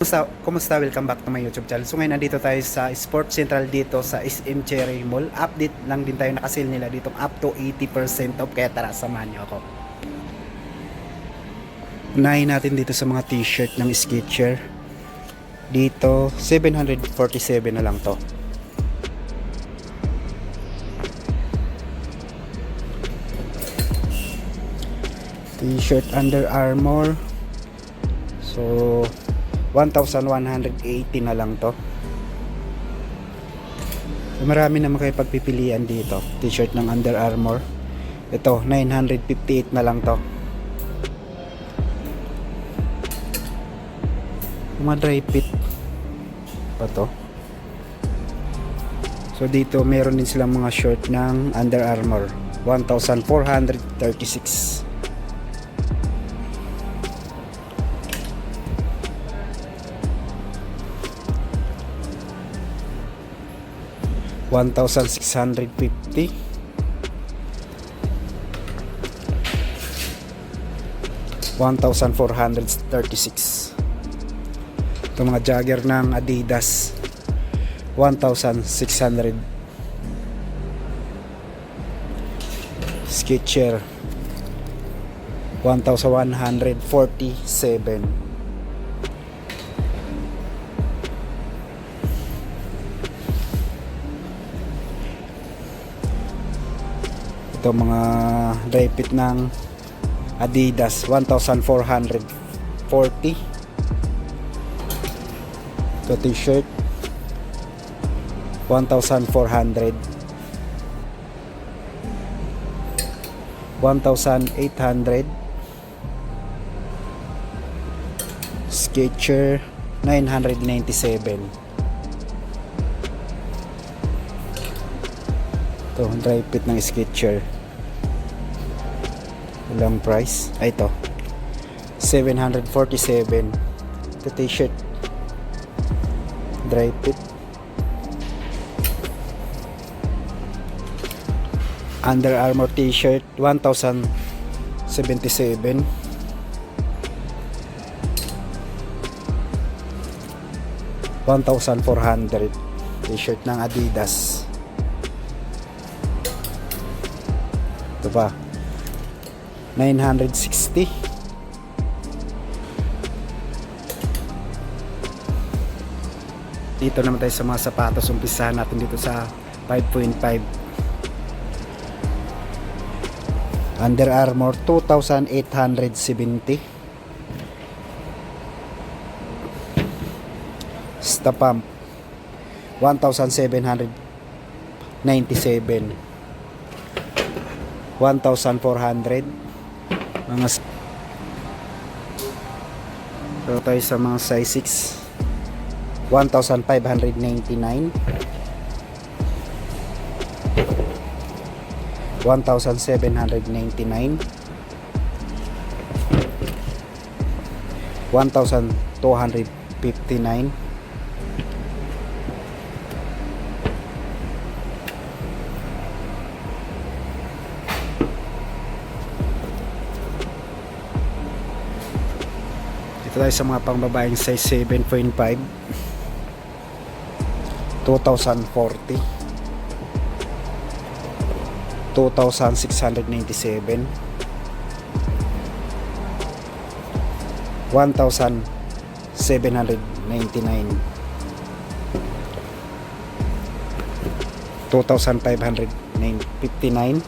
Kumusta? Welcome back to my YouTube channel. So ngayon nandito tayo sa Sports Central dito sa SM Cherry Mall. Update lang din tayo, nakasil nila dito up to 80% off, kaya tara samahan niyo ako. Unahin natin dito sa mga t-shirt ng Skechers. Dito 747 na lang to. T-shirt Under Armour. So 1,180 na lang to. So, marami naman kayo pagpipilian dito. T-shirt ng Under Armour. Ito 958 na lang to. Mga dry fit pa to. So dito meron din silang mga short ng Under Armour, 1,436. $1,650. $1,436. Ito mga jogger ng Adidas, 1,600. Skechers, 1,147. Ito mga dry fit ng Adidas, 1,440. Ito t-shirt, 1,400. 1,800. Skechers, 997. Ito dry fit ng Skechers, walang price. Ay, ito 747. Ito t-shirt dry fit. Under Armour t-shirt, 1,077. $1,400. T-shirt ng Adidas. Ito pa 960. Dito naman tayo sa mga sapatos. Umpisahan natin dito sa 5.5. Under Armour, 2,870. Stapamp, 1,797. 1,400. Mga so tayo sa mga size 6, 1,599. 1,799. 1,259. Ito tayo sa mga pangbabaeng size 7.5, 2,040. 2,697. 1,799. 2,559.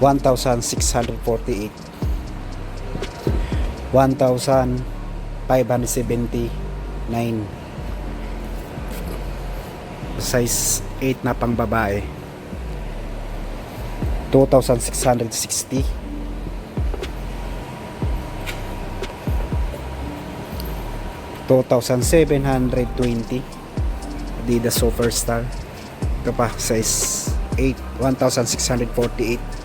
1,648. 1,579. Size 8 na pang babae, 2,660. 2,720. Adidas Superstar. Ito pa size 8, 1,648.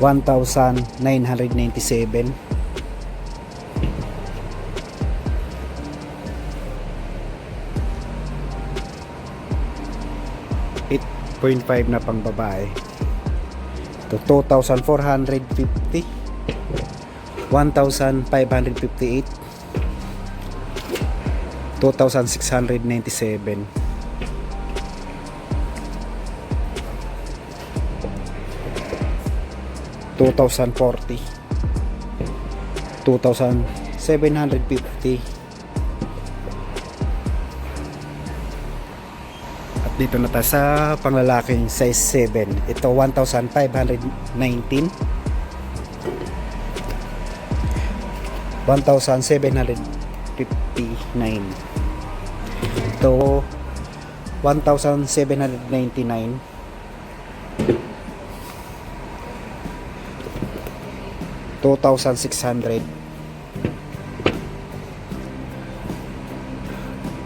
1,997. 8.5 na pang babae. To 2,450, 1,558, 2,697, 2,040, 2,750. At dito na tayo sa panglalaking size 7. Ito 1,519, 1,759. Ito 1,799, 2,600,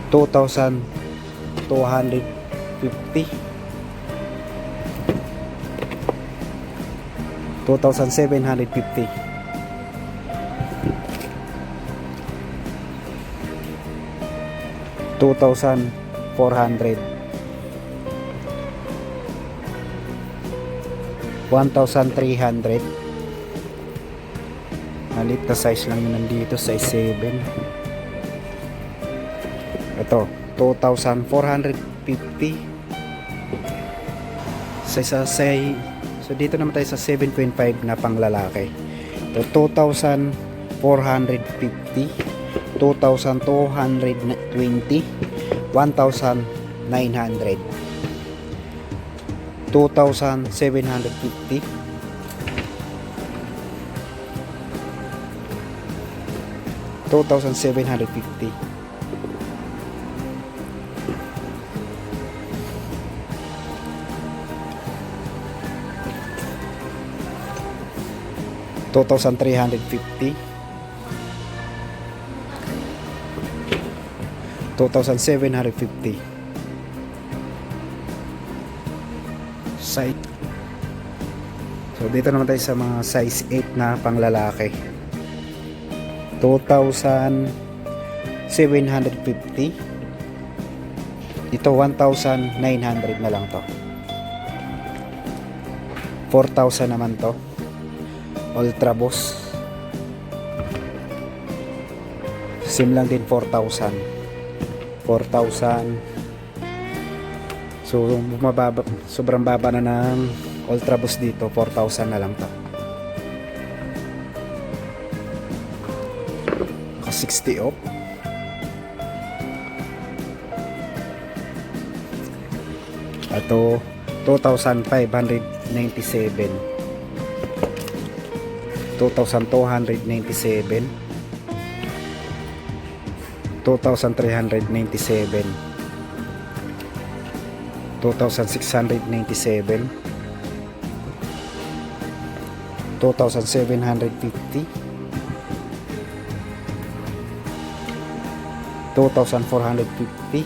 2,250, 2,750, 2,400, 1,300. Malit na size lang yun nandito, size 7. Ito 2,450. So dito naman tayo sa 7.5 na pang lalaki. Ito 2,450, 2,220, 1,900, 2,750, 2,750, 2,350, 2,750. Size. So dito naman tayo sa mga size 8 na panglalaki. 2,750. Ito 1,900 na lang to. 4,000 naman to. Ultra Boss. Sim lang din 4,000. 4,000. So bumababa, sobrang baba na ng Ultra Boost dito. 4,000 na lang to. 60 off. Ato 2,597, 2,297, 2,397, 2,697, 2,750, 2,450.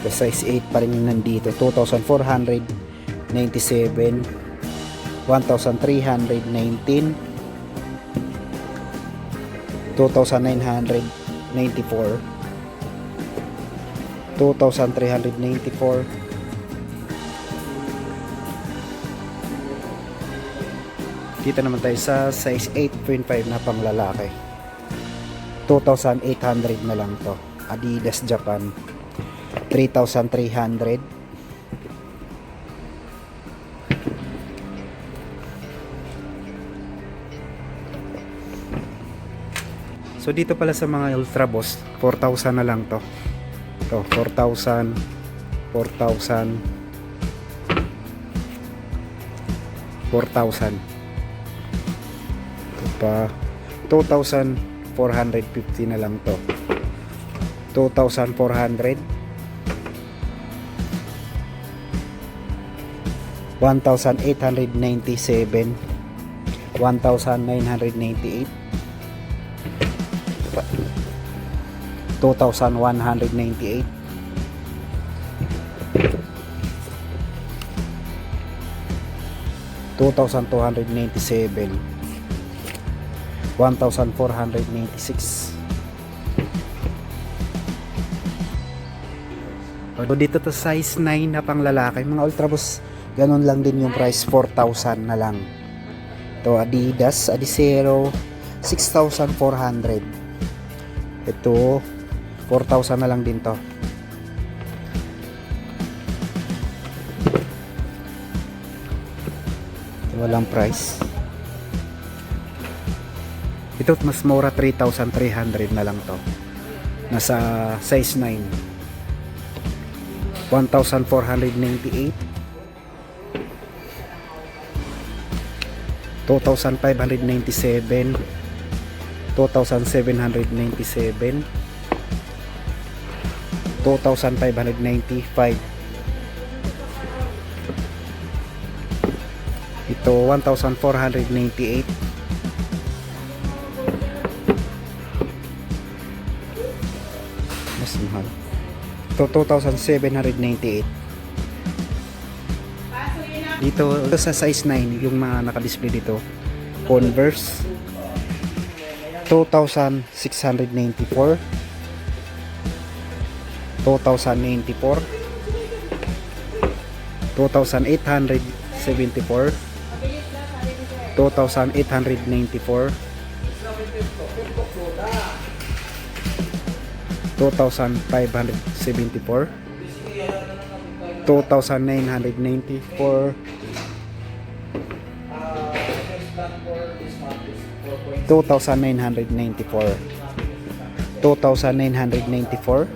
The size 8 pa rin yung nandito. 2,497, 1,319, 2,994, 2,394, 2,994. Dito naman tayo sa size 8.5 na panglalaki. 2,800 na lang to. Adidas Japan. 3,300. So dito pala sa mga Ultra Boss, 4,000 na lang to. To 4,000, 4,000, 4,000. Ito pa 2,450 na lang to. 2,400, 1,897, 1,998, 2,198, 2,297, 1,496. So, dito to size 9 na pang lalaki. Mga Ultraboost, ganun lang din yung price, 4,000 na lang. Ito, Adidas, Adizero, 6,400. Ito, 4,000 na lang din to. Ito, walang price. Ito, mas mura, 3,300 na lang to. Nasa size 9. 1,498, 2,597, 2,797, 2,595. Ito 1,498. Mas mahal. Ito 2,798. Dito sa size 9 yung mga naka-display dito. Converse 2,694, 2,094, 2,874, 2,894, 2,574, 2,994, 2,994, 2,994,